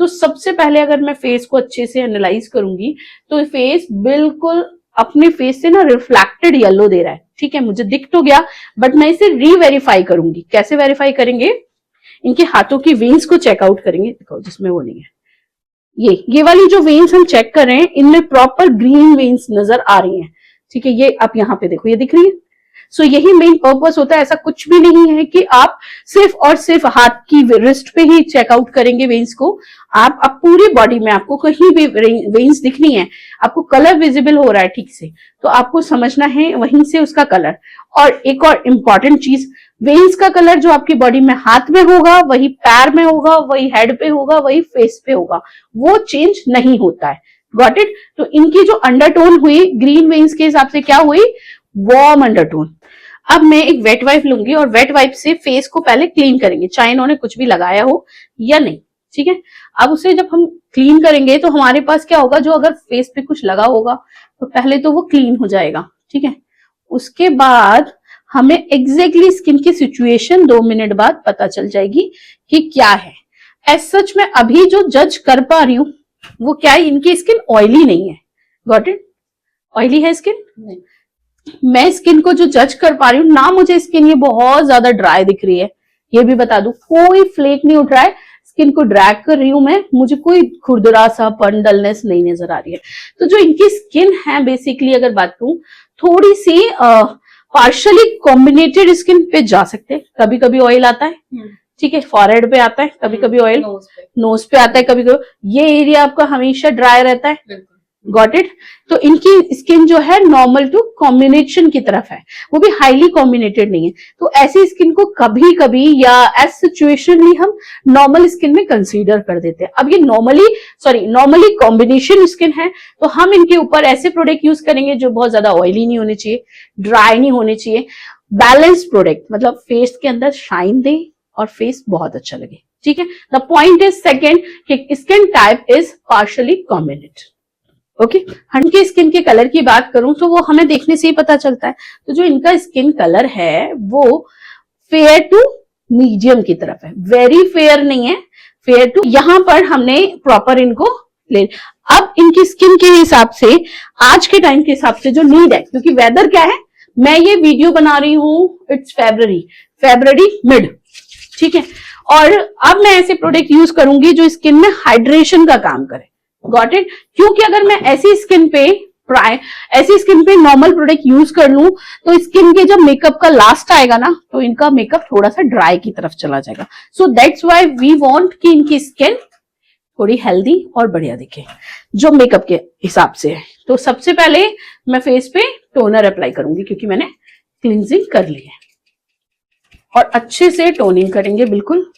तो सबसे पहले अगर मैं फेस को अच्छे से एनालाइज करूंगी तो फेस बिल्कुल अपने फेस से ना रिफ्लेक्टेड येलो दे रहा है, ठीक है, मुझे दिख तो गया, बट मैं इसे रीवेरीफाई करूंगी। कैसे वेरीफाई करेंगे? इनके हाथों की वेन्स को चेकआउट करेंगे, देखो जिसमें वो नहीं है, ये वाली जो वेन्स हम चेक कर रहे हैं इनमें प्रॉपर ग्रीन वेन्स नजर आ रही हैं, ठीक है, ये आप यहाँ पे देखो, ये दिख रही है। सो यही मेन पर्पस होता है, ऐसा कुछ भी नहीं है कि आप सिर्फ और सिर्फ हाथ की रिस्ट पे ही चेकआउट करेंगे वेन्स को। आप पूरी बॉडी में आपको कहीं भी वेन्स दिखनी है, आपको कलर विजिबल हो रहा है ठीक से, तो आपको समझना है वहीं से उसका कलर। और एक और इंपॉर्टेंट चीज, वेन्स का कलर जो आपकी बॉडी में हाथ में होगा वही पैर में होगा, वही हेड पे होगा, वही फेस पे होगा, वो चेंज नहीं होता है। Got it? तो इनकी जो अंडरटोन हुई ग्रीन वेन्स के हिसाब से क्या हुई? Warm undertone. अब मैं एक वेट वाइप लूंगी और वेट वाइप से फेस को पहले क्लीन करेंगे, चाहे इन्होंने कुछ भी लगाया हो या नहीं, ठीक है। अब उसे जब हम क्लीन करेंगे तो हमारे पास क्या होगा, जो अगर फेस पे कुछ लगा होगा तो पहले तो वो क्लीन हो जाएगा, ठीक है। उसके बाद हमें एग्जैक्टली स्किन की सिचुएशन 2 मिनट बाद पता चल जाएगी कि क्या है। एज सच मैं अभी जो जज कर पा रही हूं वो क्या है, इनकी स्किन ऑयली नहीं है। Got it? ऑयली है स्किन नहीं। मैं स्किन को जो जज कर पा रही हूँ ना, मुझे स्किन ये बहुत ज्यादा ड्राई दिख रही है, ये भी बता दूं, कोई फ्लेक नहीं उठ रहा है, स्किन को ड्रैग कर रही हूं मैं, मुझे कोई खुरदरा सा पन डलनेस नहीं नजर आ रही है। तो जो इनकी स्किन है बेसिकली अगर बात करूं, थोड़ी सी पार्शली कॉम्बिनेटेड स्किन पे जा सकते हैं। कभी कभी ऑयल आता है, ठीक है, फॉरहेड पे आता है, कभी कभी ऑयल नोज पे आता है, कभी कभी ये एरिया आपका हमेशा ड्राई रहता है। Got it? तो इनकी स्किन जो है नॉर्मल टू कॉम्बिनेशन की तरफ है, वो भी हाईली कॉम्बिनेटेड नहीं है। तो ऐसी स्किन को कभी कभी या एज सिचुएशनली हम नॉर्मल स्किन में कंसीडर कर देते हैं। अब ये नॉर्मली कॉम्बिनेशन स्किन है, तो हम इनके ऊपर ऐसे प्रोडक्ट यूज करेंगे जो बहुत ज्यादा ऑयली नहीं होने चाहिए, ड्राई नहीं होने चाहिए, बैलेंस प्रोडक्ट, मतलब फेस के अंदर शाइन दे और फेस बहुत अच्छा लगे, ठीक है। द पॉइंट इज सेकेंड कि skin type is partially combinated. Okay, इनके स्किन के कलर की बात करूं तो वो हमें देखने से ही पता चलता है। तो जो इनका स्किन कलर है वो फेयर टू मीडियम की तरफ है, वेरी फेयर नहीं है, फेयर टू। यहां पर हमने प्रॉपर इनको ले, अब इनकी स्किन के हिसाब से आज के टाइम के हिसाब से जो नीड है, क्योंकि वेदर क्या है, मैं ये वीडियो बना रही हूं इट्स फेब्रुअरी मिड, ठीक है, और अब मैं ऐसे प्रोडक्ट यूज करूंगी जो स्किन में हाइड्रेशन का काम करे। Got it? क्योंकि अगर मैं ऐसी स्किन पे नॉर्मल प्रोडक्ट यूज कर लूं तो स्किन के जब मेकअप का लास्ट आएगा ना, तो इनका मेकअप थोड़ा सा ड्राई की तरफ चला जाएगा। So that's why we want कि इनकी स्किन थोड़ी हेल्दी और बढ़िया दिखे जो मेकअप के हिसाब से है। तो सबसे पहले मैं फेस पे टोनर अप्लाई करूंगी, क्योंकि मैंने क्लींजिंग कर ली है, और अच्छे से टोनिंग करेंगे बिल्कुल।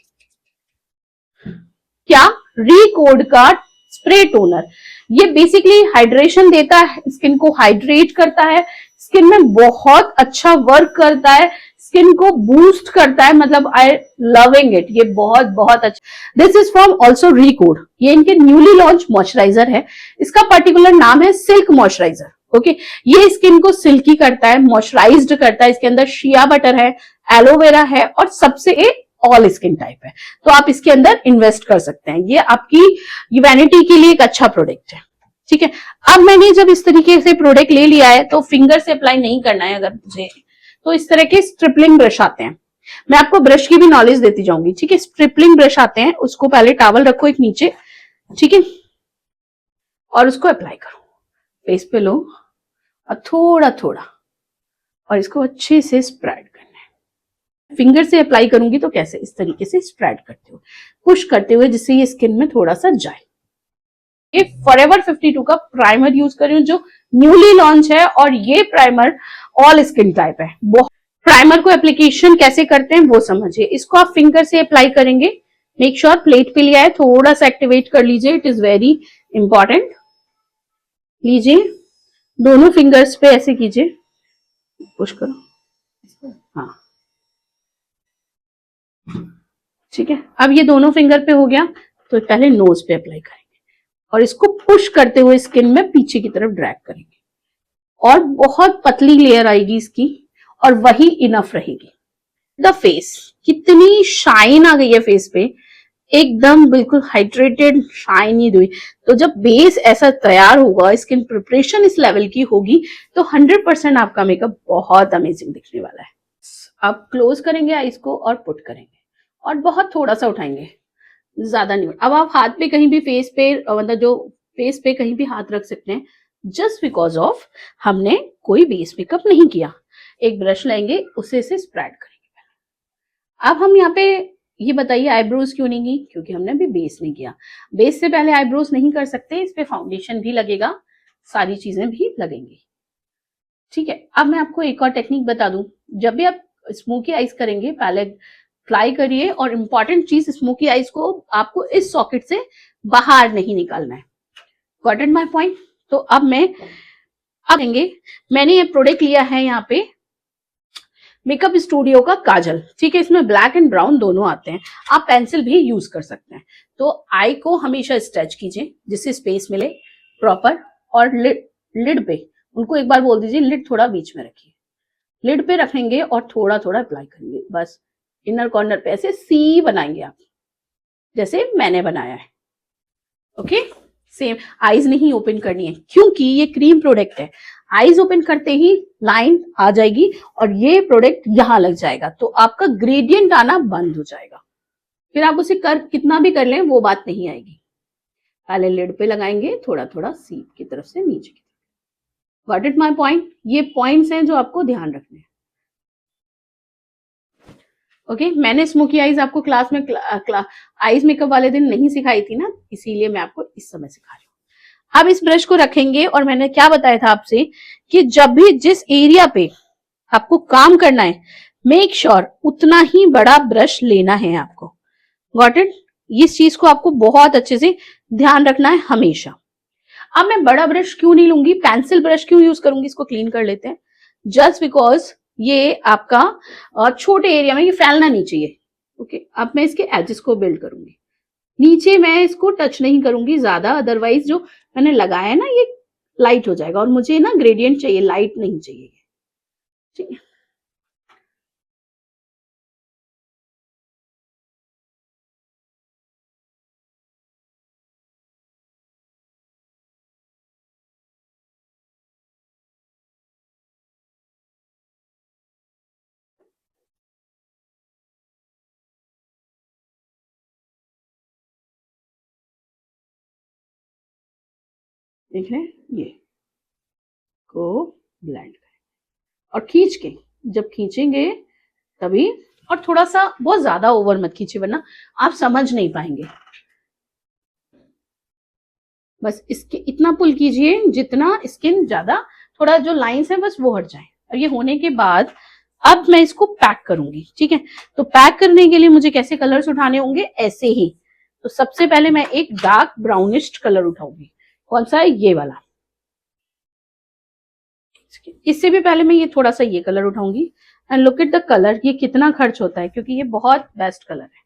क्या? रिकोड का स्प्रे टोनर, ये बेसिकली हाइड्रेशन देता है, स्किन को हाइड्रेट करता है, स्किन में बहुत अच्छा वर्क करता है, स्किन को बूस्ट करता है, मतलब आई लविंग इट, ये बहुत बहुत अच्छा। This is from also Recode, ये इनके न्यूली लॉन्च मॉइस्चराइजर है, इसका पर्टिकुलर नाम है सिल्क मॉइस्चराइजर। ओके, ये स्किन को सिल्की करता है, मॉइस्चराइज्ड करता है, इसके अंदर शिया बटर है, एलोवेरा है, और सबसे ऑल स्किन टाइप है, तो आप इसके अंदर इन्वेस्ट कर सकते हैं। ये आपकी वैनिटी के लिए एक अच्छा प्रोडक्ट है, ठीक है। अब मैंने जब इस तरीके से प्रोडक्ट ले लिया है तो फिंगर से अप्लाई नहीं करना है अगर मुझे, तो इस तरह के स्ट्रिपलिंग ब्रश आते हैं, मैं आपको ब्रश की भी नॉलेज देती जाऊंगी, ठीक है। स्ट्रिपलिंग ब्रश आते हैं, उसको पहले टॉवल रखो एक नीचे, ठीक है, और उसको अप्लाई करो, फेस पे लो और थोड़ा थोड़ा, और इसको अच्छे से स्प्रेड करना है। फिंगर से अप्लाई करूंगी तो कैसे, इस तरीके से स्प्रेड करते हुए, पुश करते हुए, जिससे ये स्किन में थोड़ा सा जाए। ये फॉरएवर 52 का प्राइमर यूज कर रही हूँ जो न्यूली लॉन्च है, और ये प्राइमर ऑल स्किन टाइप है। प्राइमर को एप्लीकेशन कैसे करते हैं वो समझिए। इसको आप फिंगर से अप्लाई करेंगे, मेक श्योर प्लेट पे लिया है, थोड़ा सा एक्टिवेट कर लीजिए, इट इज वेरी इंपॉर्टेंट। लीजिए, दोनों फिंगर्स पे ऐसे कीजिए, पुश करो, हाँ ठीक है। अब ये दोनों फिंगर पे हो गया, तो पहले नोज पे अप्लाई करेंगे और इसको पुश करते हुए स्किन में पीछे की तरफ ड्रैग करेंगे, और बहुत पतली लेयर आएगी इसकी, और वही इनफ रहेगी। द फेस, कितनी शाइन आ गई है फेस पे, एकदम बिल्कुल हाइड्रेटेड शाइनी हुई। तो जब बेस ऐसा तैयार होगा, स्किन प्रिपरेशन इस लेवल की होगी, तो 100% आपका मेकअप बहुत अमेजिंग दिखने वाला है। आप क्लोज करेंगे आईज को और पुट करेंगे और बहुत थोड़ा सा उठाएंगे, ज्यादा नहीं। अब आप हाथ पे कहीं भी फेस पे, मतलब जो फेस पे कहीं भी हाथ रख सकते हैं, जस्ट बिकॉज ऑफ हमने कोई बेस मेकअप नहीं किया। एक ब्रश लेंगे, उसे से स्प्रेड करेंगे। अब हम यहाँ पे ये बताइए आईब्रोज क्यों नहीं की, क्योंकि हमने अभी बेस नहीं किया। बेस से पहले आईब्रोज नहीं कर सकते, इस पे फाउंडेशन भी लगेगा, सारी चीजें भी लगेंगी। ठीक है, अब मैं आपको एक और टेक्निक बता दूं। जब भी आप स्मोकी आइज करेंगे, पहले अप्लाई करिए, और इम्पॉर्टेंट चीज, स्मोकी आइज को आपको इस सॉकेट से बाहर नहीं निकालना है। Got it my point? तो अब मैंने ये प्रोडक्ट लिया है यहाँ पे मेकअप स्टूडियो का काजल। ठीक है, इसमें ब्लैक एंड ब्राउन दोनों आते हैं, आप पेंसिल भी यूज कर सकते हैं। तो आई को हमेशा स्ट्रेच कीजिए जिससे स्पेस मिले प्रॉपर, और लिड पे उनको एक बार बोल दीजिए लिड थोड़ा बीच में रखिए। लिड पे रखेंगे और थोड़ा थोड़ा अप्लाई करेंगे, बस इनर कॉर्नर पे ऐसे सी बनाएंगे आप, जैसे मैंने बनाया है। Okay, same. आईज नहीं ओपन करनी है, क्योंकि ये क्रीम प्रोडक्ट है। आईज ओपन करते ही लाइन आ जाएगी और ये प्रोडक्ट यहां लग जाएगा, तो आपका ग्रेडियंट आना बंद हो जाएगा। फिर आप उसे कर कितना भी कर लें, वो बात नहीं आएगी। पहले लिड पे लगाएंगे, थोड़ा थोड़ा सीप की तरफ से नीचे की तरफ। Got it my point? ये पॉइंट्स हैं जो आपको ध्यान रखने हैं। ओके, मैंने स्मोकी आईज आपको क्लास में आईज मेकअप वाले दिन नहीं सिखाई थी ना, इसीलिए मैं आपको इस समय सिखा रही हूँ। अब इस ब्रश को रखेंगे, और मैंने क्या बताया था आपसे कि जब भी जिस एरिया पे आपको काम करना है, मेक श्योर उतना ही बड़ा ब्रश लेना है आपको। Got it? इस चीज को आपको बहुत अच्छे से ध्यान रखना है हमेशा। अब मैं बड़ा ब्रश क्यों नहीं लूंगी, पेंसिल ब्रश क्यों यूज करूंगी, इसको क्लीन कर लेते हैं। जस्ट बिकॉज ये आपका छोटे एरिया में ये फैलना नहीं चाहिए। ओके, अब मैं इसके एजेस को बिल्ड करूंगी। नीचे मैं इसको टच नहीं करूंगी ज्यादा, अदरवाइज जो मैंने लगाया है ना, ये लाइट हो जाएगा, और मुझे ना ग्रेडियंट चाहिए, लाइट नहीं चाहिए। ठीक है, देख रहे हैं, ये को ब्लेंड करें और खींच के, जब खींचेंगे तभी, और थोड़ा सा, बहुत ज्यादा ओवर मत खींचे वरना आप समझ नहीं पाएंगे। बस इसके इतना पुल कीजिए जितना स्किन ज्यादा, थोड़ा जो लाइंस है बस वो हट जाए। और ये होने के बाद अब मैं इसको पैक करूंगी। ठीक है, तो पैक करने के लिए मुझे कैसे कलर्स उठाने होंगे, ऐसे ही। तो सबसे पहले मैं एक डार्क ब्राउनिश कलर उठाऊंगी। कौन सा है? ये वाला। इससे भी पहले मैं ये थोड़ा सा ये कलर उठाऊंगी। And look at the colour, ये कितना खर्च होता है, क्योंकि ये बहुत बेस्ट कलर है।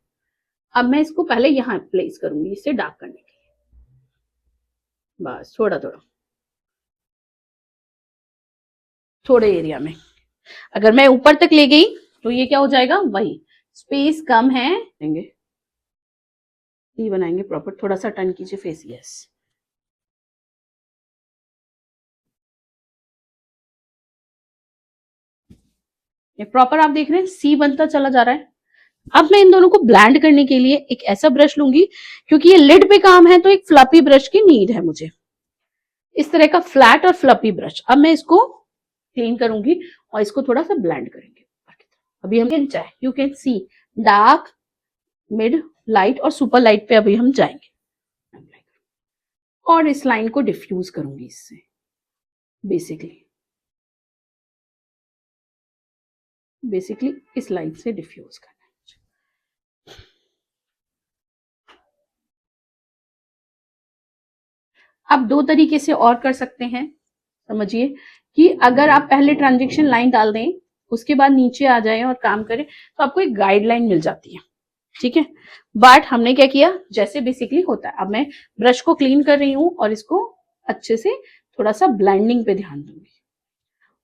अब मैं इसको पहले यहाँ प्लेस करूंगी इसे डार्क करने के लिए, बस थोड़ा थोड़ा, थोड़े एरिया में। अगर मैं ऊपर तक ले गई तो ये क्या हो जाएगा, वही स्पेस कम है। ये बनाएंगे प्रॉपर, थोड़ा सा टर्न कीजिए फेस, यस। ये प्रॉपर आप देख रहे हैं सी बनता चला जा रहा है। अब मैं इन दोनों को ब्लेंड करने के लिए एक ऐसा ब्रश लूंगी, क्योंकि ये लिड पे काम है तो एक फ्लफी ब्रश की नीड है मुझे, इस तरह का फ्लैट और फ्लफी ब्रश। अब मैं इसको क्लीन करूंगी और इसको थोड़ा सा ब्लेंड करेंगे। अभी हम चाहे you can see dark, mid, light और सुपर लाइट पे अभी हम जाएंगे, और इस लाइन को डिफ्यूज करूंगी इससे। बेसिकली इस लाइन से डिफ्यूज करना है। आप दो तरीके से और कर सकते हैं, समझिए कि अगर आप पहले ट्रांजेक्शन लाइन डाल दें, उसके बाद नीचे आ जाए और काम करें, तो आपको एक गाइडलाइन मिल जाती है। ठीक है, बट हमने क्या किया, जैसे बेसिकली होता है। अब मैं ब्रश को क्लीन कर रही हूं और इसको अच्छे से थोड़ा सा ब्लेंडिंग पे ध्यान दूंगी,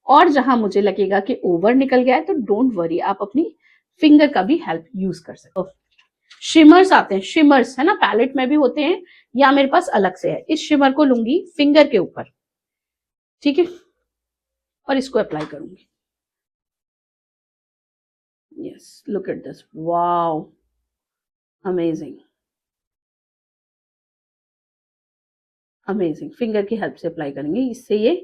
और जहां मुझे लगेगा कि ओवर निकल गया है तो डोंट वरी, आप अपनी फिंगर का भी हेल्प यूज कर सकते हो। शिमर्स आते हैं, शिमर्स है ना, पैलेट में भी होते हैं या मेरे पास अलग से है। इस शिमर को लूंगी फिंगर के ऊपर, ठीक है, और इसको अप्लाई करूंगी। Yes, look at this, wow, amazing, amazing. Finger की हेल्प से अप्लाई करेंगे, इससे ये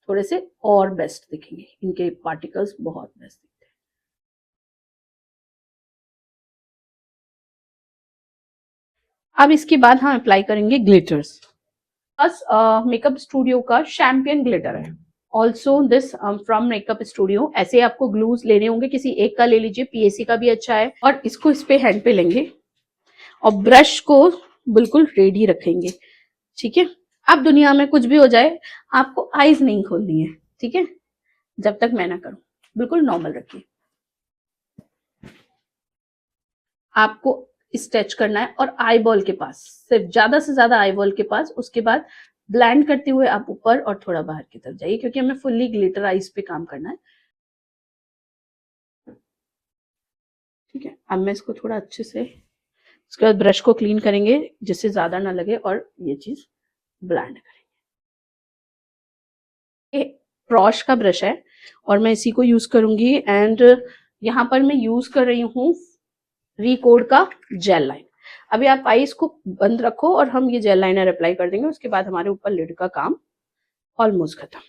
थोड़े से और बेस्ट दिखेंगे, इनके पार्टिकल्स बहुत बेस्ट दिखते हैं। अब इसके बाद हम अप्लाई करेंगे ग्लिटर्स। बस मेकअप स्टूडियो का शैम्पियन ग्लिटर है, also this from makeup studio. ऐसे आपको ग्लूज लेने होंगे, किसी एक का ले लीजिए, पीएसी का भी अच्छा है। और इसको इस पे हैंड पे लेंगे और ब्रश को बिल्कुल रेडी रखेंगे, ठीक है। अब दुनिया में कुछ भी हो जाए, आपको आईज नहीं खोलनी है, ठीक है, जब तक मैं ना करूं। बिल्कुल नॉर्मल रखिए। आपको स्ट्रेच करना है और आई बॉल के पास, सिर्फ ज्यादा से ज्यादा आई बॉल के पास। उसके बाद ब्लेंड करते हुए आप ऊपर और थोड़ा बाहर की तरफ जाइए, क्योंकि हमें फुल्ली ग्लिटर आईज पे काम करना है, ठीक है। अब मैं इसको थोड़ा अच्छे से, उसके बाद ब्रश को क्लीन करेंगे जिससे ज्यादा ना लगे और ये चीज ब्लेंड करेंगे। ये ब्रश का ब्रश है और मैं इसी को यूज करूंगी। एंड यहाँ पर मैं यूज कर रही हूँ रिकोड का जेल लाइन। अभी आप आईज को बंद रखो और हम ये जेल लाइनर अप्लाई कर देंगे, उसके बाद हमारे ऊपर लिड का काम ऑलमोस्ट खत्म,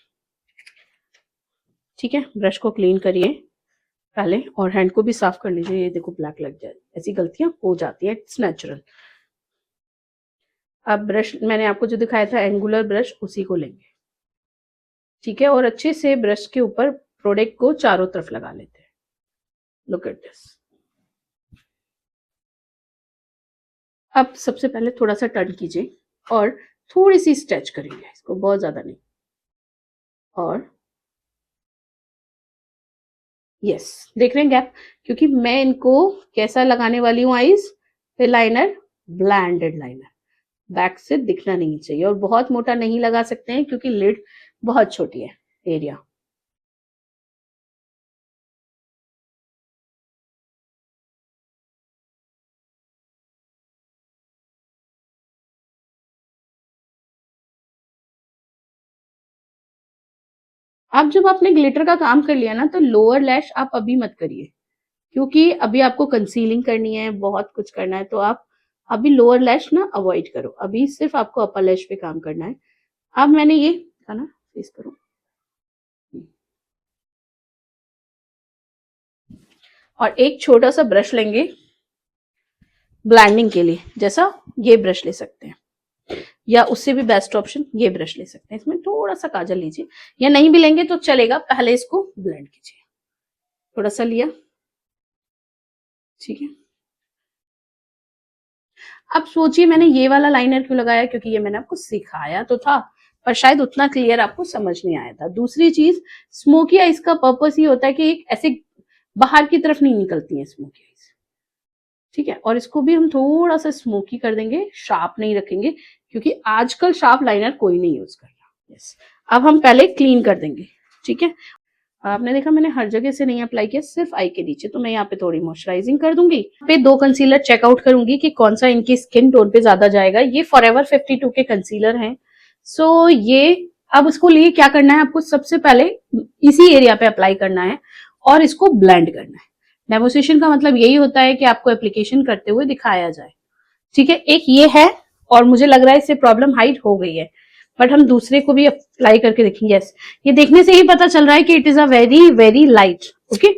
ठीक है। ब्रश को क्लीन करिए पहले और हैंड को भी साफ कर लीजिए। ये देखो ब्लैक लग जाए, ऐसी गलतियां हो जाती है, इट्स नेचुरल। अब ब्रश मैंने आपको जो दिखाया था एंगुलर ब्रश, उसी को लेंगे, ठीक है, और अच्छे से ब्रश के ऊपर प्रोडक्ट को चारों तरफ लगा लेते हैं। Look at this. अब सबसे पहले थोड़ा सा टर्न कीजिए और थोड़ी सी स्ट्रेच करेंगे इसको, बहुत ज्यादा नहीं। और यस, देख रहे हैं गैप, क्योंकि मैं इनको कैसा लगाने वाली हूँ आईज पे लाइनर, ब्लैंडेड लाइनर, बैक से दिखना नहीं चाहिए। और बहुत मोटा नहीं लगा सकते हैं क्योंकि लिड बहुत छोटी है एरिया। अब जब आपने ग्लिटर का काम कर लिया ना, तो लोअर लैश आप अभी मत करिए, क्योंकि अभी आपको कंसीलिंग करनी है, बहुत कुछ करना है, तो आप अभी लोअर लैश ना अवॉइड करो। अभी सिर्फ आपको अपर लैश पे काम करना है। अब मैंने ये था ना, फेस करो, और एक छोटा सा ब्रश लेंगे ब्लैंडिंग के लिए, जैसा ये ब्रश ले सकते हैं, या उससे भी बेस्ट ऑप्शन ये ब्रश ले सकते हैं। इसमें थोड़ा सा काजल लीजिए, या नहीं भी लेंगे तो चलेगा, पहले इसको ब्लेंड कीजिए। थोड़ा सा लिया, ठीक है। अब सोचिए मैंने ये वाला लाइनर क्यों लगाया, क्योंकि ये मैंने आपको सिखाया तो था, पर शायद उतना क्लियर आपको समझ नहीं आया था। दूसरी चीज, स्मोकी आईज का पर्पस ये होता है कि एक ऐसे बाहर की तरफ नहीं निकलती है स्मोकी आईज, ठीक है। और इसको भी हम थोड़ा सा स्मोकी कर देंगे, शार्प नहीं रखेंगे, क्योंकि आजकल शार्प लाइनर कोई नहीं यूज कर रहा। यस, अब हम पहले क्लीन कर देंगे, ठीक है। आपने देखा मैंने हर जगह से नहीं अप्लाई किया, सिर्फ आई के नीचे, तो मैं यहाँ पे थोड़ी मॉइस्चराइजिंग कर दूंगी। पे दो कंसीलर चेकआउट करूंगी कि कौन सा इनकी स्किन टोन पे ज्यादा जाएगा। ये फॉरएवर 52 के कंसीलर हैं। सो ये, अब उसको लिए क्या करना है, आपको सबसे पहले इसी एरिया पे अप्लाई करना है और इसको ब्लेंड करना है। डेमोस्ट्रेशन का मतलब यही होता है कि आपको एप्लीकेशन करते हुए दिखाया जाए, ठीक है। एक ये है, और मुझे लग रहा है इससे प्रॉब्लम हाइड हो गई है, बट हम दूसरे को भी अप्लाई करके देखेंगे। यस, ये देखने से ही पता चल रहा है कि it is a very very light. Okay,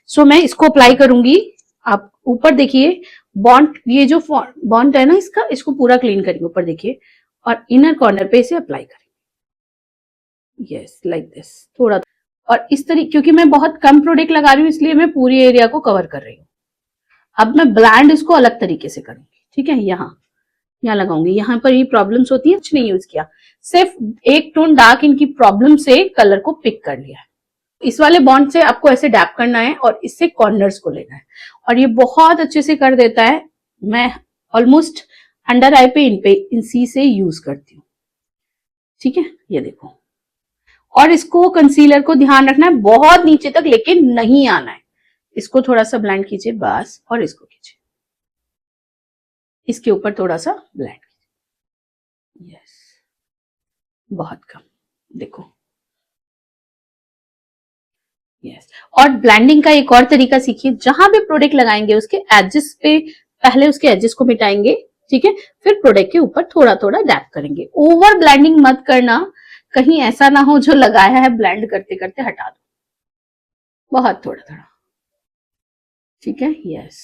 so मैं इसको अप्लाई करूंगी। आप ऊपर देखिए, बॉन्ड, ये जो बॉन्ड है ना इसका, इसको पूरा क्लीन करेंगे, ऊपर देखिए, और इनर कॉर्नर पे इसे अप्लाई करेंगे। यस, लाइक दिस, थोड़ा। और इस तरीके, क्योंकि मैं बहुत कम प्रोडक्ट लगा रही हूँ इसलिए मैं पूरी एरिया को कवर कर रही हूँ। अब मैं ब्लैंड इसको अलग तरीके से करूंगी, ठीक है। यहाँ लगाऊंगी, यहाँ पर ये प्रॉब्लम्स होती है, कुछ नहीं यूज किया, सिर्फ एक टोन डार्क इनकी प्रॉब्लम से कलर को पिक कर लिया है। इस वाले बॉन्ड से आपको ऐसे डैप करना है और इससे कॉर्नर्स को लेना है, और ये बहुत अच्छे से कर देता है। मैं ऑलमोस्ट अंडर आई पे इन पे इसी से यूज करती हूँ, ठीक है। ये देखो, और इसको कंसीलर को ध्यान रखना है बहुत नीचे तक लेकिन नहीं आना है। इसको थोड़ा सा ब्लेंड कीजिए बस, और इसको कीजिए, इसके ऊपर थोड़ा सा ब्लेंड, यस, बहुत कम, देखो, यस। और ब्लेंडिंग का एक और तरीका सीखिए, जहां भी प्रोडक्ट लगाएंगे उसके एजेस पे पहले उसके एजेस को मिटाएंगे, ठीक है, फिर प्रोडक्ट के ऊपर थोड़ा थोड़ा डैप करेंगे। ओवर ब्लेंडिंग मत करना, कहीं ऐसा ना हो जो लगाया है ब्लेंड करते करते हटा दो, बहुत थोड़ा थोड़ा, ठीक है, यस,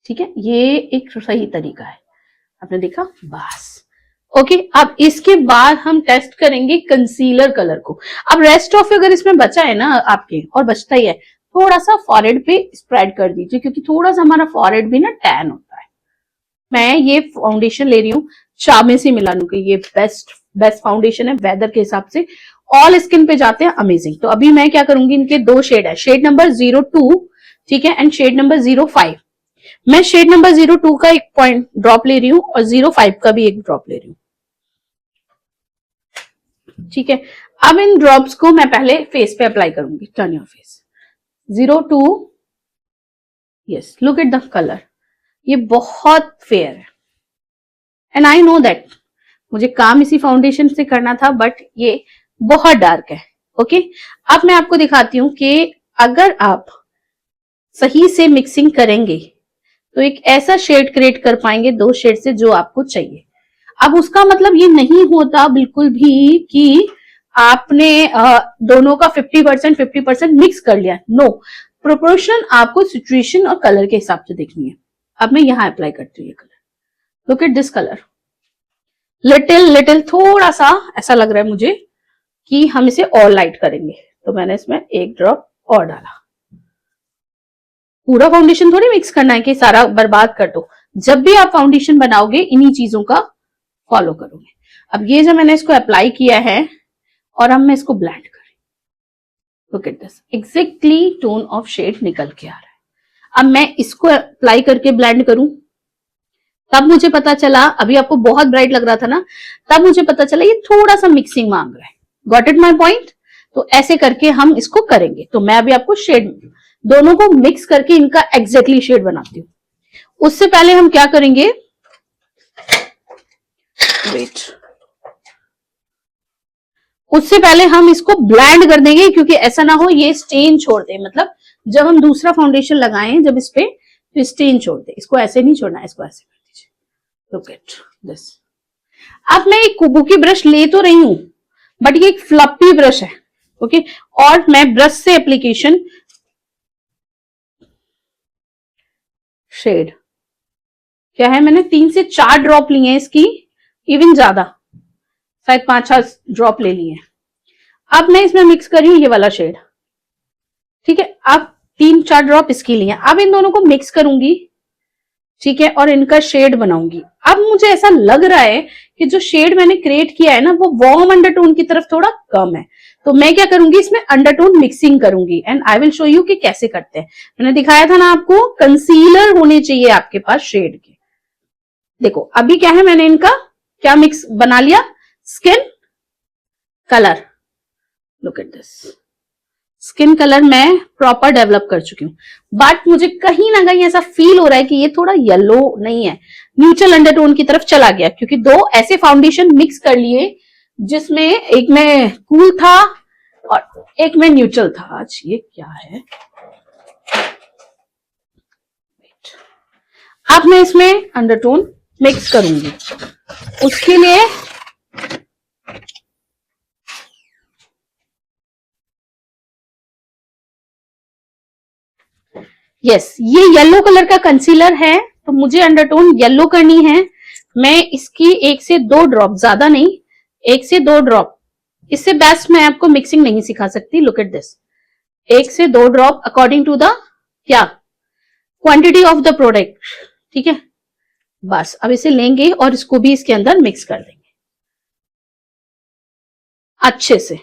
ठीक है, ये एक सही तरीका है, आपने देखा, बस। ओके, अब इसके बाद हम टेस्ट करेंगे कंसीलर कलर को। अब रेस्ट ऑफ अगर इसमें बचा है ना आपके, और बचता ही है, थोड़ा सा फॉरहेड पे स्प्रेड कर दीजिए, क्योंकि थोड़ा सा हमारा फॉरहेड भी ना टैन होता है। मैं ये फाउंडेशन ले रही हूँ चामे से मिलानू की, ये बेस्ट फाउंडेशन है वेदर के हिसाब से, ऑल स्किन पे जाते हैं, अमेजिंग। तो अभी मैं क्या करूंगी, इनके दो शेड है, शेड नंबर 02, ठीक है, एंड शेड नंबर 05। मैं शेड नंबर 02 का एक पॉइंट ड्रॉप ले रही हूँ और 05 का भी एक ड्रॉप ले रही हूँ, ठीक है। अब इन ड्रॉप्स को मैं पहले फेस पे अप्लाई करूंगी, turn your face, 02, yes, look at the colour, ये बहुत फेयर है, एंड आई नो दैट मुझे काम इसी फाउंडेशन से करना था, बट ये बहुत डार्क है। ओके, अब मैं आपको दिखाती हूं कि अगर आप सही से मिक्सिंग करेंगे तो एक ऐसा शेड क्रिएट कर पाएंगे, दो शेड से, जो आपको चाहिए। अब उसका मतलब ये नहीं होता बिल्कुल भी कि आपने दोनों का 50% मिक्स कर लिया, नो, प्रोपोर्शन आपको सिचुएशन और कलर के हिसाब से देखनी है। अब मैं यहां अप्लाई करती हूँ ये colour, look at this colour, little थोड़ा सा ऐसा लग रहा है मुझे कि हम इसे और लाइट करेंगे, तो मैंने इसमें एक ड्रॉप और डाला। पूरा फाउंडेशन थोड़ी मिक्स करना है कि सारा बर्बाद कर दो, जब भी आप फाउंडेशन बनाओगे इन्हीं चीजों का फॉलो करोगे। अब ये जो मैंने इसको अप्लाई किया है और अब मैं इसको ब्लेंड करें, look at this, exactly tone of shade निकल के आ रहा है। अब मैं इसको अप्लाई करके ब्लेंड करूं, तब मुझे पता चला, अभी आपको बहुत ब्राइट लग रहा था ना, तब मुझे पता चला ये थोड़ा सा मिक्सिंग मांग रहा है। Got it my point? तो ऐसे करके हम इसको करेंगे। तो मैं अभी आपको शेड दोनों को मिक्स करके इनका एग्जैक्टली शेड बनाती हूँ। उससे पहले हम क्या करेंगे, वेट, उससे पहले हम इसको ब्लेंड कर देंगे, क्योंकि ऐसा ना हो ये स्टेन छोड़ दे, मतलब जब हम दूसरा फाउंडेशन लगाएं जब इस पे, तो स्टेन छोड़ दे। इसको ऐसे नहीं छोड़ना, इसको ऐसे कर दीजिए, लुक एट दिस। अब मैं एक कुबुकी ब्रश ले तो रही हूं, बट ये एक फ्लफी ब्रश है, ओके, और मैं ब्रश से एप्लीकेशन, शेड क्या है, मैंने 3 से 4 ड्रॉप लिए हैं इसकी, इवन ज्यादा, शायद 5-6 ड्रॉप ले लिए हैं। अब मैं इसमें मिक्स कर रही हूं ये वाला शेड, ठीक है। अब 3-4 ड्रॉप इसकी लिए, अब इन दोनों को मिक्स करूंगी, ठीक है, और इनका शेड बनाऊंगी। अब मुझे ऐसा लग रहा है कि जो शेड मैंने क्रिएट किया है ना, वो वार्म अंडरटोन की तरफ थोड़ा कम है, तो मैं क्या करूंगी, इसमें अंडरटोन मिक्सिंग करूंगी, and I will show you कि कैसे करते हैं। मैंने दिखाया था ना आपको, कंसीलर होने चाहिए आपके पास शेड के। देखो अभी क्या है, मैंने इनका क्या मिक्स बना लिया, skin colour, look at this, skin colour मैं प्रॉपर डेवलप कर चुकी हूँ, बट मुझे कहीं ना कहीं ऐसा फील हो रहा है कि ये थोड़ा येलो नहीं है, न्यूट्रल अंडरटोन की तरफ चला गया, क्योंकि दो ऐसे फाउंडेशन मिक्स कर लिए जिसमें एक में कूल था और एक में न्यूट्रल था। आज ये क्या है, अब मैं इसमें अंडरटोन मिक्स करूंगी, उसके लिए यस, ये येलो कलर का कंसीलर है, तो मुझे अंडरटोन येलो करनी है। मैं इसकी 1 से 2 ड्रॉप, ज्यादा नहीं, 1 से 2 ड्रॉप, इससे बेस्ट मैं आपको मिक्सिंग नहीं सिखा सकती। लुक एट दिस, 1 से 2 ड्रॉप अकॉर्डिंग टू द क्या क्वांटिटी ऑफ द प्रोडक्ट, ठीक है। बस अब इसे लेंगे और इसको भी इसके अंदर मिक्स कर देंगे अच्छे से।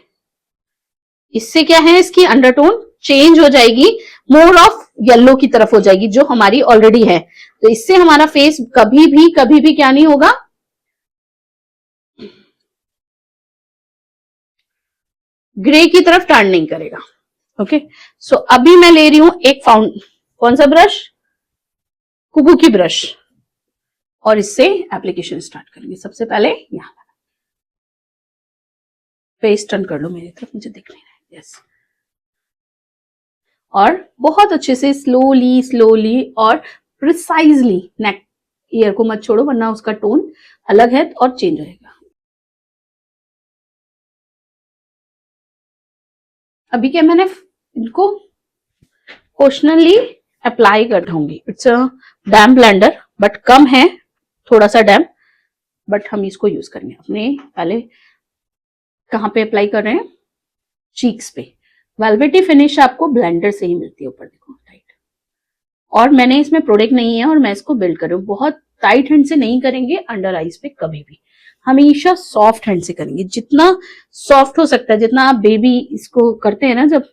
इससे क्या है, इसकी अंडरटोन चेंज हो जाएगी, मोर ऑफ येलो की तरफ हो जाएगी, जो हमारी ऑलरेडी है। तो इससे हमारा फेस कभी भी क्या नहीं होगा, ग्रे की तरफ टर्न नहीं करेगा। ओके, सो अभी मैं ले रही हूं एक कौन सा ब्रश, कुबुकी ब्रश, और इससे एप्लीकेशन स्टार्ट करेंगे। सबसे पहले यहाँ फेस टर्न कर लो मेरी तरफ, मुझे दिख नहीं रहा है। यस, और बहुत अच्छे से स्लोली स्लोली और प्रिसाइजली नेक, ईयर को मत छोड़ो वरना उसका टोन अलग है और चेंज होएगा। अभी क्या मैंने इनको पोर्शनली अप्लाई कर दूंगी। It's a damn blender but कम है, थोड़ा सा डैम, बट हम इसको यूज करेंगे अपने। पहले कहाँ पे अप्लाई कर रहे हैं? चीक्स पे। वेलवेटी फिनिश आपको ब्लेंडर से ही मिलती है, ऊपर देखो टाइट। और मैंने इसमें प्रोडक्ट नहीं है और मैं इसको बिल्ड कर रही हूँ। बहुत टाइट हैंड से नहीं करेंगे अंडर आईज पे कभी भी, हमेशा सॉफ्ट हैंड से करेंगे। जितना सॉफ्ट हो सकता है, जितना आप बेबी इसको करते हैं ना जब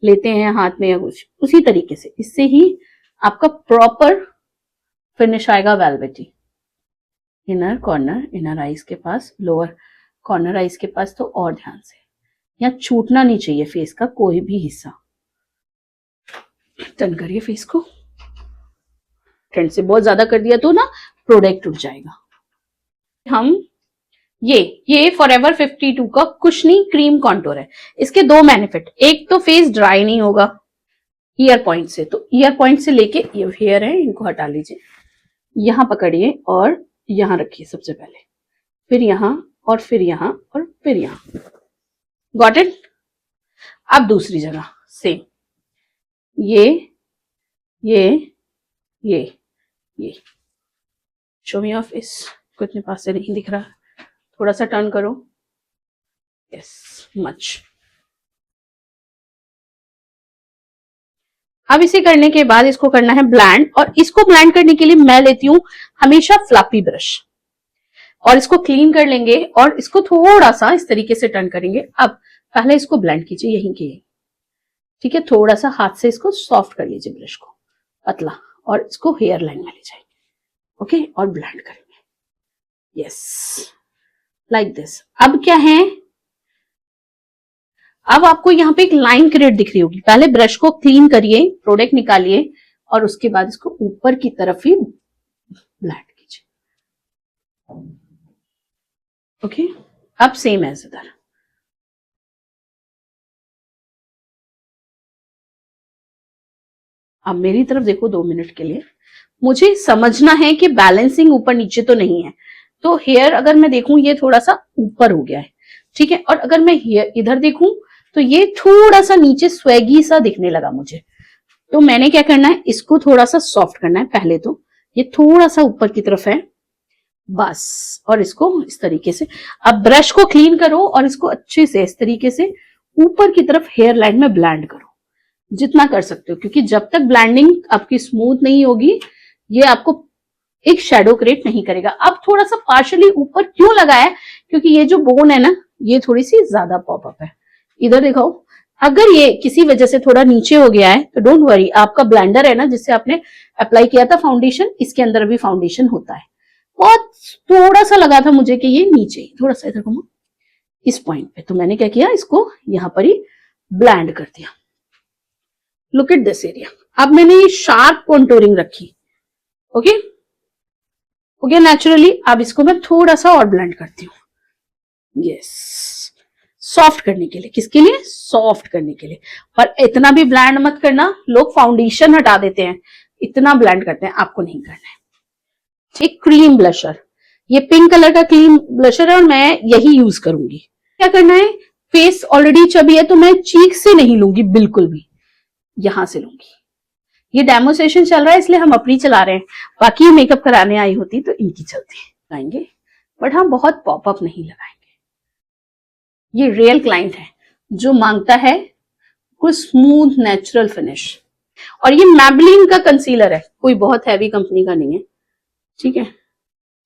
लेते हैं हाथ में या कुछ, उसी तरीके से, इससे ही आपका प्रॉपर फिनिश आएगा velvety. Inner corner, inner eyes के पास, लोअर कॉर्नर आईज के पास, तो और ध्यान से, यहाँ छूटना नहीं चाहिए फेस का कोई भी हिस्सा। टर्न करिए फेस को, ठंड से बहुत ज्यादा कर दिया तो ना प्रोडक्ट उठ जाएगा। हम ये फॉरएवर 52 का कुशनी क्रीम कॉन्टोर है। इसके दो बेनिफिट, एक तो फेस ड्राई नहीं होगा ईयर पॉइंट से, तो ईयर पॉइंट से लेके ये हेयर है इनको हटा लीजिए, यहां पकड़िए और यहां रखिए सबसे पहले, फिर यहां और फिर यहां और फिर यहां। Got it? अब दूसरी जगह सेम, ये शो मी ऑफ फेस को इतने पास से नहीं दिख रहा, थोड़ा सा टर्न करो। Yes, much. अब इसे करने के बाद इसको करना है ब्लेंड, और इसको ब्लेंड करने के लिए मैं लेती हूं हमेशा फ्लफी ब्रश, और इसको क्लीन कर लेंगे और इसको थोड़ा सा इस तरीके से टर्न करेंगे। अब पहले इसको ब्लेंड कीजिए यहीं के, ठीक है, थोड़ा सा हाथ से इसको सॉफ्ट कर लीजिए ब्रश को, पतला, और इसको हेयर लाइन में ले जाएंगे। ओके, और ब्लेंड करेंगे। Yes, like this. अब क्या है, अब आपको यहाँ पे एक लाइन क्रिएट दिख रही होगी। पहले ब्रश को क्लीन करिए, प्रोडक्ट निकालिए, और उसके बाद इसको ऊपर की तरफ ही ब्लेंड कीजिए। ओके, अब सेम एज इधर। अब मेरी तरफ देखो 2 मिनट के लिए। मुझे समझना है कि बैलेंसिंग ऊपर नीचे तो नहीं है, तो हेयर अगर मैं देखूं ये थोड़ा सा ऊपर हो गया है, ठीक है, और अगर मैं हेयर इधर देखूं तो ये थोड़ा सा नीचे स्वेगी सा दिखने लगा मुझे। तो मैंने क्या करना है, इसको थोड़ा सा सॉफ्ट करना है। पहले तो ये थोड़ा सा ऊपर की तरफ है बस, और इसको इस तरीके से, अब ब्रश को क्लीन करो और इसको अच्छे से इस तरीके से ऊपर की तरफ हेयर लाइन में ब्लेंड करो जितना कर सकते हो, क्योंकि जब तक ब्लेंडिंग आपकी स्मूथ नहीं होगी ये आपको एक शेडो क्रिएट नहीं करेगा। अब थोड़ा सा पार्शियली ऊपर क्यों लगाया, क्योंकि ये जो बोन है ना ये थोड़ी सी ज्यादा पॉपअप है। इधर दिखाओ, अगर ये किसी वजह से थोड़ा नीचे हो गया है तो डोंट वरी, आपका ब्लेंडर है ना जिससे आपने अप्लाई किया था फाउंडेशन, इसके अंदर भी फाउंडेशन होता है। बहुत थोड़ा सा लगा था मुझे कि ये नीचे, थोड़ा सा इधर घुमा इस पॉइंट पे, तो मैंने क्या किया, इसको यहां पर ही ब्लेंड कर दिया। Look at this area. अब मैंने ये शार्प कॉन्टोरिंग रखी। ओके हो गया नेचुरली। अब इसको मैं थोड़ा सा और ब्लेंड करती हूँ। यस, सॉफ्ट करने के लिए। किसके लिए? सॉफ्ट करने के लिए। पर इतना भी ब्लेंड मत करना, लोग फाउंडेशन हटा देते हैं, इतना ब्लेंड करते हैं, आपको नहीं करना है। एक क्रीम ब्लशर, ये पिंक कलर का क्रीम ब्लशर है और मैं यही यूज करूंगी। क्या करना है, फेस ऑलरेडी चबी है तो मैं चीक से नहीं लूंगी बिल्कुल भी, यहां से लूंगी। ये डेमो सेशन चल रहा है इसलिए हम अपनी चला रहे हैं, बाकी मेकअप कराने आई होती तो इनकी चलती लगाएंगे, बट हम बहुत पॉपअप नहीं लगाएंगे। ये रियल क्लाइंट है जो मांगता है कुछ स्मूथ नेचुरल फिनिश, और ये मैबलिन का कंसीलर है, कोई बहुत हैवी कंपनी का नहीं है, ठीक है,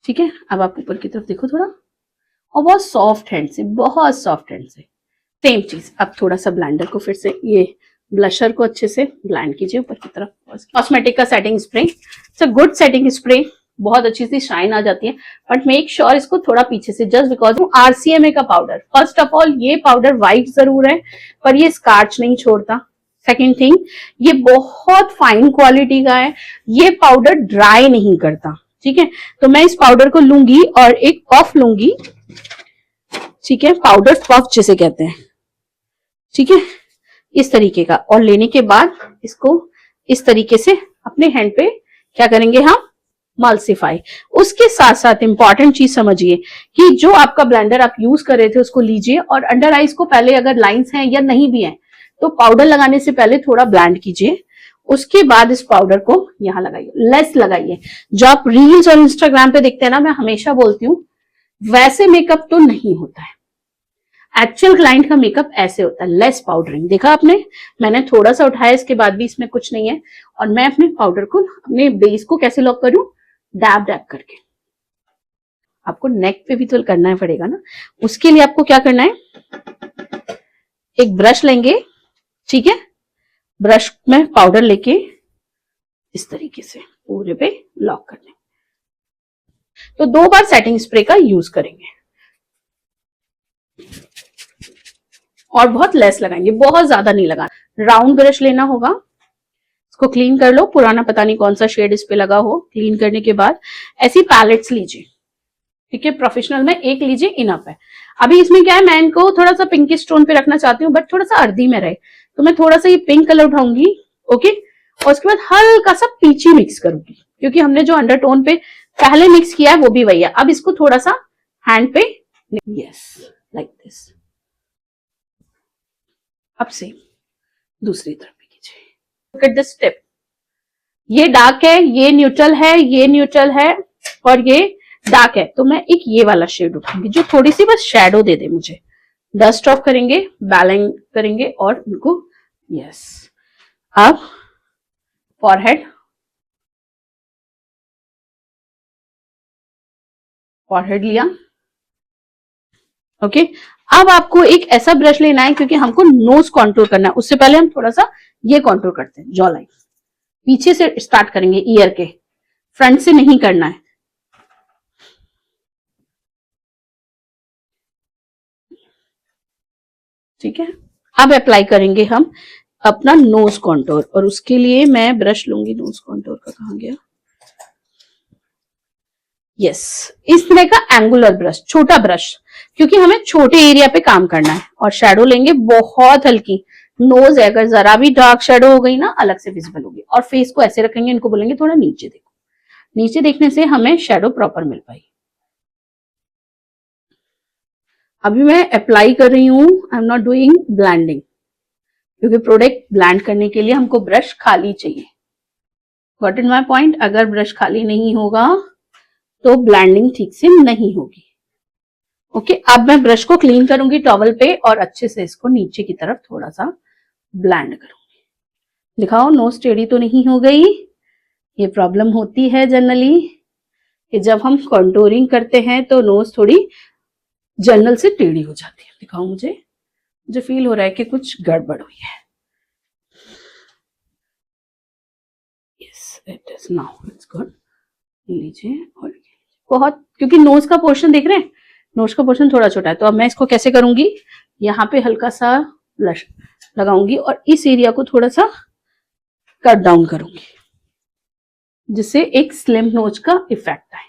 ठीक है। अब आप ऊपर की तरफ देखो थोड़ा, और बहुत सॉफ्ट हैंड से, बहुत सॉफ्ट हैंड से सेम चीज। अब थोड़ा सा ब्लेंडर को फिर से, ये ब्लशर को अच्छे से ब्लेंड कीजिए ऊपर की तरफ। कॉस्मेटिक का setting spray, it's a good setting spray, बहुत अच्छी सी शाइन आ जाती है, बट मेक श्योर इसको थोड़ा पीछे से, जस्ट बिकॉज आरसीएमए का पाउडर, फर्स्ट ऑफ ऑल ये पाउडर वाइट जरूर है पर ये स्कार्च नहीं छोड़ता। सेकेंड थिंग, ये बहुत फाइन क्वालिटी का है, ये पाउडर ड्राई नहीं करता, ठीक है, तो मैं इस पाउडर को लूंगी और एक पफ लूंगी, ठीक है, पाउडर पफ जिसे कहते हैं, ठीक है, इस तरीके का। और लेने के बाद इसको इस तरीके से अपने हैंड पे क्या करेंगे हम, मल्सिफाई। उसके साथ साथ इंपॉर्टेंट चीज समझिए कि जो आपका ब्लेंडर आप यूज कर रहे थे उसको लीजिए और अंडर आईज को पहले, अगर लाइंस हैं या नहीं भी हैं, तो पाउडर लगाने से पहले थोड़ा ब्लेंड कीजिए। उसके बाद इस पाउडर को यहां लगाइए, लेस लगाइए। जो आप रील्स और इंस्टाग्राम पे देखते हैं ना, मैं हमेशा बोलती हूँ वैसे मेकअप तो नहीं होता है। एक्चुअल क्लाइंट का मेकअप ऐसे होता है, लेस पाउडरिंग। देखा आपने, मैंने थोड़ा सा उठाया, इसके बाद भी इसमें कुछ नहीं है। और मैं अपने पाउडर को, अपने बेस को कैसे लॉक करूं, डैब डैब करके। आपको नेक पे भी तो करना पड़ेगा ना, उसके लिए आपको क्या करना है, एक ब्रश लेंगे, ठीक है, ब्रश में पाउडर लेके इस तरीके से पूरे पे लॉक करना है। तो 2 बार सेटिंग स्प्रे का यूज करेंगे और बहुत लेस लगाएंगे, बहुत ज्यादा नहीं लगाना। राउंड ब्रश लेना होगा, इसको क्लीन कर लो, पुराना पता नहीं कौन सा शेड इस पे लगा हो। क्लीन करने के बाद ऐसी पैलेट्स लीजिए, ठीक है, प्रोफेशनल में एक लीजिए, इनफ है। अभी इसमें क्या है, मैं इनको थोड़ा सा पिंक स्टोन पे रखना चाहती हूँ, बट थोड़ा सा अर्दी में रहे, तो मैं थोड़ा सा ये पिंक कलर उठाऊंगी, ओके। और उसके बाद हल्का सा पीची मिक्स करूंगी, क्योंकि हमने जो अंडरटोन पे पहले मिक्स किया है वो भी वही है। अब इसको थोड़ा सा हैंड पे, यस, लाइक दिस। अब से दूसरी तरफ भी कीजिए, लुक एट दिस स्टेप। ये डार्क है, ये न्यूट्रल है, ये न्यूट्रल है और ये डार्क है, तो मैं एक ये वाला शेड उठाऊंगी जो थोड़ी सी बस शेडो दे दे मुझे। डस्ट ऑफ करेंगे, बैलेंस करेंगे और इनको, यस। अब फॉरहेड, फॉरहेड लिया, ओके। अब आपको एक ऐसा ब्रश लेना है, क्योंकि हमको नोज कॉन्टूर करना है। उससे पहले हम थोड़ा सा ये कॉन्टूर करते हैं, जॉ लाइन। पीछे से स्टार्ट करेंगे, ईयर के, फ्रंट से नहीं करना है, ठीक है। अब अप्लाई करेंगे हम अपना नोज कॉन्टूर, और उसके लिए मैं ब्रश लूंगी, नोज कॉन्टूर का कहां गया, यस, इस तरह का एंगुलर ब्रश, छोटा ब्रश, क्योंकि हमें छोटे एरिया पे काम करना है। और शेडो लेंगे बहुत हल्की, नोज है, अगर जरा भी डार्क शेडो हो गई ना, अलग से विजिबल होगी। और फेस को ऐसे रखेंगे, इनको बोलेंगे थोड़ा नीचे देखो, नीचे देखने से हमें शेडो प्रॉपर मिल पाएगी। अभी मैं अप्लाई कर रही हूं, I am not doing blending, क्योंकि प्रोडक्ट ब्लेंड करने के लिए हमको ब्रश खाली चाहिए। Got in my point. अगर ब्रश खाली नहीं होगा तो ब्लेंडिंग ठीक से नहीं होगी, ओके। अब मैं ब्रश को क्लीन करूंगी टॉवल पे और अच्छे से इसको नीचे की तरफ थोड़ा सा ब्लेंड करूंगी। दिखाओ, नोज टेढ़ी तो नहीं हो गई। ये प्रॉब्लम होती है जनरली कि जब हम कॉन्टूरिंग करते हैं तो नोज थोड़ी जनरल से टेढ़ी हो जाती है। दिखाओ, मुझे फील हो रहा है कि कुछ गड़बड़ हुई है। Yes, it is now, it's good. लीजिए, और बहुत, क्योंकि नोज का पोर्शन देख रहे हैं, नोज का पोर्शन थोड़ा छोटा है, तो अब मैं इसको कैसे करूंगी, यहाँ पे हल्का सा ब्लश लगाऊंगी और इस एरिया को थोड़ा सा कट डाउन करूंगी, जिससे एक स्लिम नोज का इफेक्ट आए।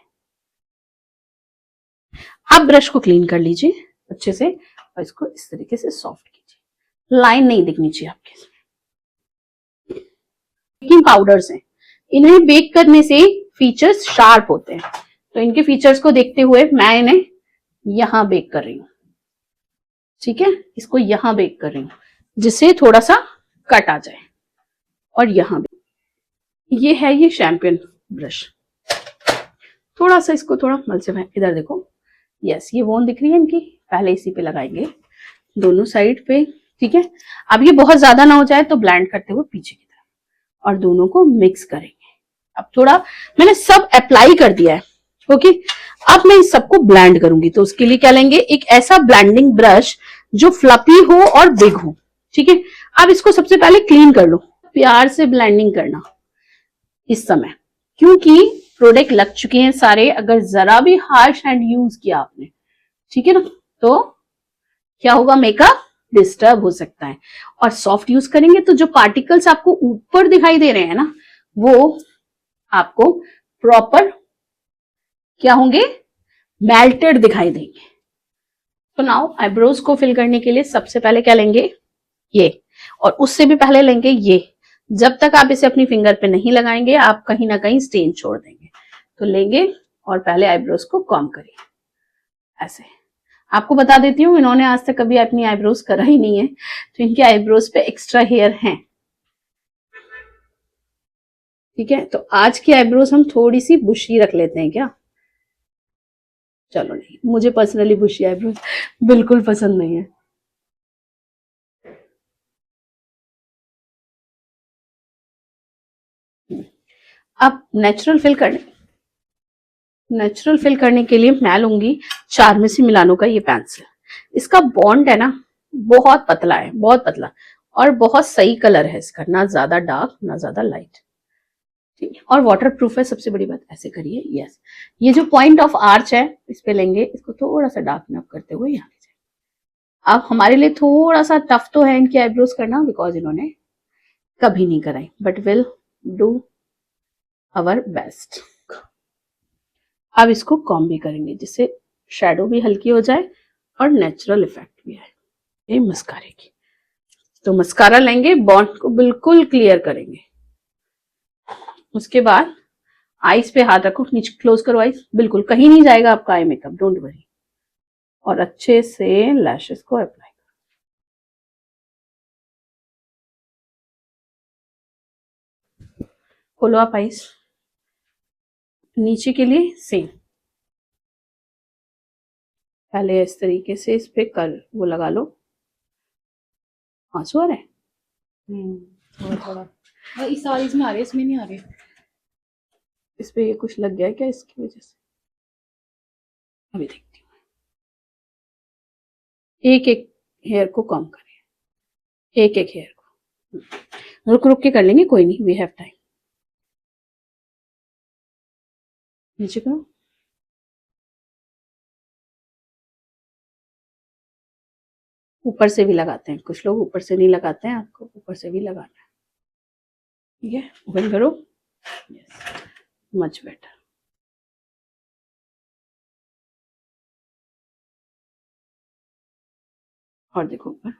आप ब्रश को क्लीन कर लीजिए अच्छे से और इसको इस तरीके से सॉफ्ट कीजिए, लाइन नहीं दिखनी चाहिए आपके इसमें। बेकिंग पाउडर्स हैं, इन्हें बेक करने से फीचर्स शार्प होते हैं, तो इनके फीचर्स को देखते हुए मैं इन्हें यहां बेक कर रही हूं, ठीक है। इसको यहां बेक कर रही हूं जिससे थोड़ा सा कट आ जाए। और यहां भी ये है, ये शैम्पियन ब्रश, थोड़ा सा इसको थोड़ा मलसिफाई, इधर देखो, यस, ये वोन दिख रही है इनकी, पहले इसी पे लगाएंगे दोनों साइड पे, ठीक है। अब ये बहुत ज्यादा ना हो जाए तो ब्लेंड करते हुए पीछे की तरफ और दोनों को मिक्स करेंगे। अब थोड़ा मैंने सब अप्लाई कर दिया है, ओके। अब मैं इस सबको ब्लेंड करूंगी, तो उसके लिए क्या लेंगे, एक ऐसा ब्लेंडिंग ब्रश जो फ्लफी हो और बिग हो, ठीक है। अब इसको सबसे पहले क्लीन कर लो, प्यार से ब्लेंडिंग करना इस समय, क्योंकि प्रोडक्ट लग चुके हैं सारे। अगर जरा भी हार्श हैंड यूज किया आपने, ठीक है ना, तो क्या होगा, मेकअप डिस्टर्ब हो सकता है। और सॉफ्ट यूज करेंगे तो जो पार्टिकल्स आपको ऊपर दिखाई दे रहे हैं ना, वो आपको प्रॉपर क्या होंगे, मेल्टेड दिखाई देंगे। तो नाउ आईब्रोज को फिल करने के लिए सबसे पहले क्या लेंगे, ये, और उससे भी पहले लेंगे ये। जब तक आप इसे अपनी फिंगर पे नहीं लगाएंगे आप कहीं ना कहीं स्टेन छोड़ देंगे। तो लेंगे और पहले आईब्रोज को कॉम करिए ऐसे। आपको बता देती हूँ, इन्होंने आज तक कभी अपनी आईब्रोज करा ही नहीं है, तो इनके आईब्रोज पे एक्स्ट्रा हेयर हैं। ठीक है, तो आज की आईब्रोज हम थोड़ी सी बुशी रख लेते हैं क्या। चलो नहीं, मुझे पर्सनली बुशी आईब्रोज बिल्कुल पसंद नहीं है। अब नेचुरल फिल करने के लिए मैं लूंगी चारमेसी मिलानो का ये पेंसिल। इसका बॉन्ड है ना बहुत पतला है, बहुत पतला, और बहुत सही कलर है इसका, ना ज्यादा डार्क ना ज्यादा लाइट। ठीक है, और वाटर प्रूफ है। सबसे बड़ी बात, ऐसे करिए, यस। ये जो पॉइंट ऑफ आर्च है इस पे लेंगे, इसको थोड़ा सा डार्कन अप करते हुए यहाँ ले जाए। अब हमारे लिए थोड़ा सा टफ तो है इनकी आईब्रोज करना, बिकॉज इन्होंने कभी नहीं कराई, but will do our best. अब इसको कॉम भी करेंगे जिससे शेडो भी हल्की हो जाए और नेचुरल इफेक्ट भी आए। ये मस्कारे की, तो मस्कारा लेंगे, बॉन्ड को बिल्कुल क्लियर करेंगे। उसके बाद आईज पे हाथ रखो, नीचे क्लोज करो आईज, बिल्कुल कहीं नहीं जाएगा आपका आई मेकअप, डोंट वरी। और अच्छे से लैशेस को अप्लाई करो। खोलो आप आईज। नीचे के लिए सेम, पहले इस तरीके से इस पे कर वो लगा लो। आंसू आ रहा है, थोड़ा थोड़ा इस साइज में आ रहे हैं, इसमें नहीं आ रहे। इस पे ये कुछ लग गया है क्या इसकी वजह से, अभी देखती हूँ। एक एक हेयर को कम करें, एक एक हेयर को रुक रुक के कर लेंगे, कोई नहीं, वी हैव टाइम। नीचे करो, ऊपर से भी लगाते हैं कुछ लोग, ऊपर से नहीं लगाते हैं, आपको ऊपर से भी लगाना है। ठीक है, ओपन करो, यस, मच बेटर। और देखो ऊपर,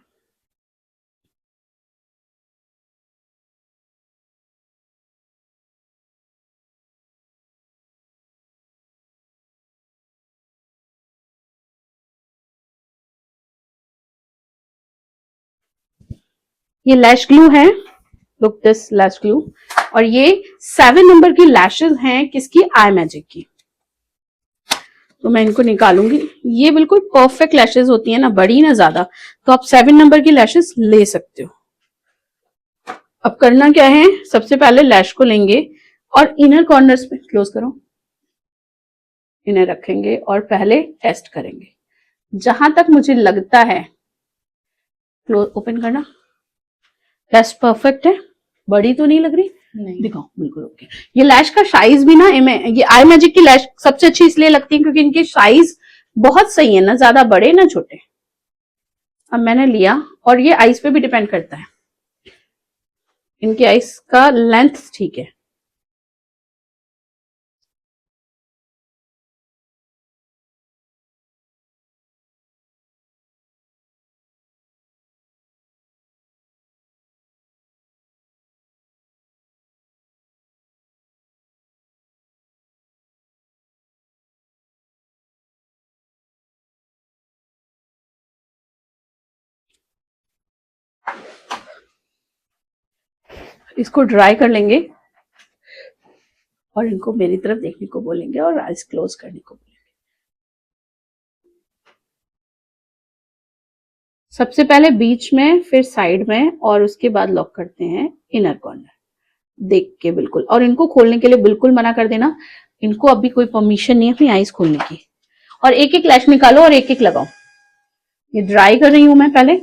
ये लैश ग्लू है, लुक दिस लैश ग्लू। और ये 7 नंबर की लैशेस हैं किसकी, आई मैजिक की। तो मैं इनको निकालूंगी, ये बिल्कुल परफेक्ट लैशेस होती है ना, बड़ी ना ज्यादा, तो आप 7 नंबर की लैशेस ले सकते हो। अब करना क्या है, सबसे पहले लैश को लेंगे और इनर कॉर्नर्स पे क्लोज करो, इन्हें रखेंगे और पहले टेस्ट करेंगे। जहां तक मुझे लगता है, क्लोज ओपन करना, लैश परफेक्ट है, बड़ी तो नहीं लग रही, नहीं दिखाओ, बिल्कुल ओके। ये लैश का साइज भी ना, ये आई मैजिक की लैश सबसे अच्छी इसलिए लगती है क्योंकि इनकी साइज बहुत सही है, ना ज्यादा बड़े ना छोटे। अब मैंने लिया, और ये आइस पे भी डिपेंड करता है, इनकी आइस का लेंथ ठीक है। इसको ड्राई कर लेंगे और इनको मेरी तरफ देखने को बोलेंगे और आइज क्लोज करने को बोलेंगे। सबसे पहले बीच में, फिर साइड में, और उसके बाद लॉक करते हैं इनर कॉर्नर देख के बिल्कुल। और इनको खोलने के लिए बिल्कुल मना कर देना, इनको अभी कोई परमिशन नहीं है अपनी आइज खोलने की। और एक एक लैश निकालो और एक एक लगाओ। ये ड्राई कर रही हूं मैं पहले,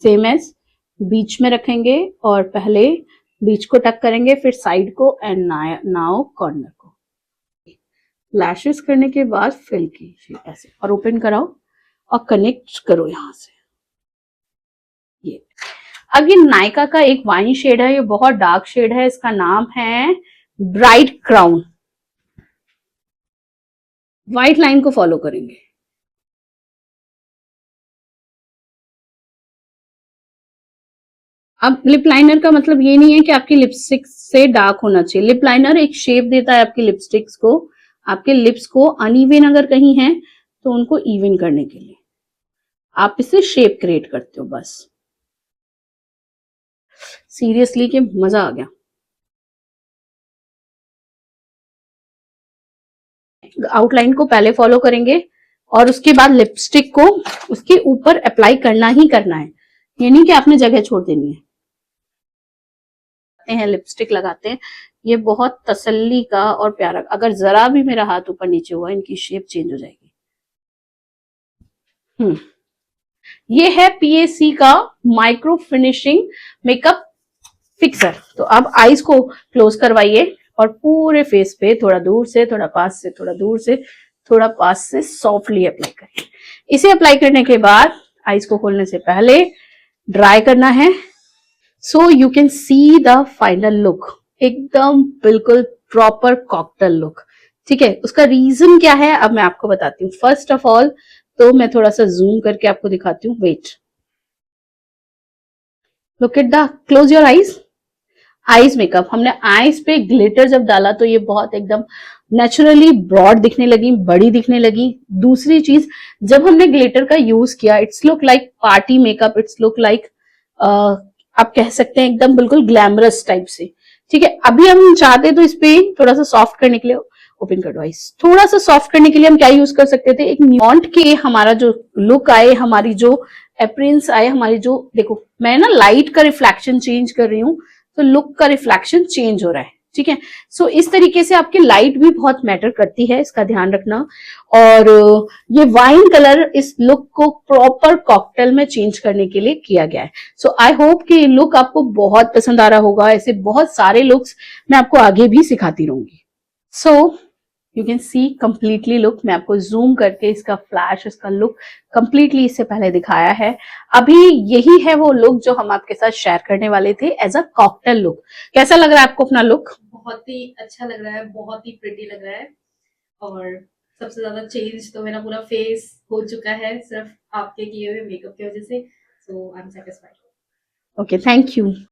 सेम एज बीच में रखेंगे और पहले बीच को टक करेंगे, फिर साइड को, एंड नाउ कॉर्नर को। लैशेस करने के बाद फिल कीजिए ऐसे और ओपन कराओ और कनेक्ट करो यहां से। ये अब ये नायका का एक वाइन शेड है, ये बहुत डार्क शेड है, इसका नाम है ब्राइट क्राउन। व्हाइट लाइन को फॉलो करेंगे। अब लिप लाइनर का मतलब ये नहीं है कि आपकी लिपस्टिक से डार्क होना चाहिए। लिप लाइनर एक शेप देता है आपकी लिपस्टिक्स को, आपके लिप्स को अनइवन अगर कहीं है तो उनको इवन करने के लिए आप इससे शेप क्रिएट करते हो बस। सीरियसली कि मजा आ गया। आउटलाइन को पहले फॉलो करेंगे और उसके बाद लिपस्टिक को उसके ऊपर अप्लाई करना ही करना है, ये नहीं कि आपने जगह छोड़ देनी है। लिपस्टिक लगाते हैं, ये बहुत तसल्ली का और प्यारा, अगर जरा भी मेरा हाथ ऊपर नीचे हुआ इनकी शेप चेंज हो जाएगी। ये है पीएसी का माइक्रो फिनिशिंग मेकअप फिक्सर। तो अब आईज को क्लोज करवाइए और पूरे फेस पे थोड़ा दूर से, थोड़ा पास से, थोड़ा दूर से, थोड़ा पास से सॉफ्टली अप्लाई करिए। इसे अप्लाई करने के बाद आईज को खोलने से पहले ड्राई करना है, so you can see the final look, एकदम बिल्कुल प्रॉपर कॉकटेल लुक। ठीक है, उसका रीजन क्या है अब मैं आपको बताती हूँ। फर्स्ट ऑफ ऑल तो मैं थोड़ा सा जूम करके आपको दिखाती हूँ। Wait, look at the, close your eyes. Eyes makeup, हमने आईज पे ग्लिटर जब डाला तो ये बहुत एकदम नेचुरली ब्रॉड दिखने लगी, बड़ी दिखने लगी। दूसरी चीज, जब हमने ग्लिटर का यूज किया, it's look like party makeup, it's look like आप कह सकते हैं एकदम बिल्कुल ग्लैमरस टाइप से। ठीक है, अभी हम चाहते हैं तो इस पे थोड़ा सा सॉफ्ट करने के लिए, ओपन कर दो आईज, थोड़ा सा सॉफ्ट करने के लिए हम क्या यूज कर सकते थे, एक न्यूड के हमारा जो लुक आए, हमारी जो अपीयरेंस आए, हमारी जो, देखो मैं ना लाइट का रिफ्लेक्शन चेंज कर रही हूँ तो लुक का रिफ्लेक्शन चेंज हो रहा है। ठीक है, सो इस तरीके से आपकी लाइट भी बहुत मैटर करती है, इसका ध्यान रखना। और ये वाइन कलर इस लुक को प्रॉपर कॉकटेल में चेंज करने के लिए किया गया है। सो आई होप कि ये लुक आपको बहुत पसंद आ रहा होगा। ऐसे बहुत सारे लुक्स मैं आपको आगे भी सिखाती रहूंगी। So you can see completely look, मैं आपको जूम करके इसका फ्लैश, इसका लुक कंप्लीटली इससे पहले दिखाया है। अभी यही है वो लुक जो हम आपके साथ शेयर करने वाले थे एज अ कॉकटेल लुक। कैसा लग रहा है आपको अपना लुक? बहुत ही अच्छा लग रहा है, बहुत ही प्रिटी लग रहा है। और सबसे ज्यादा चेंज तो मेरा पूरा फेस हो चुका है सिर्फ आपके किए हुए मेकअप की वजह से। So I am satisfied. Okay, thank you.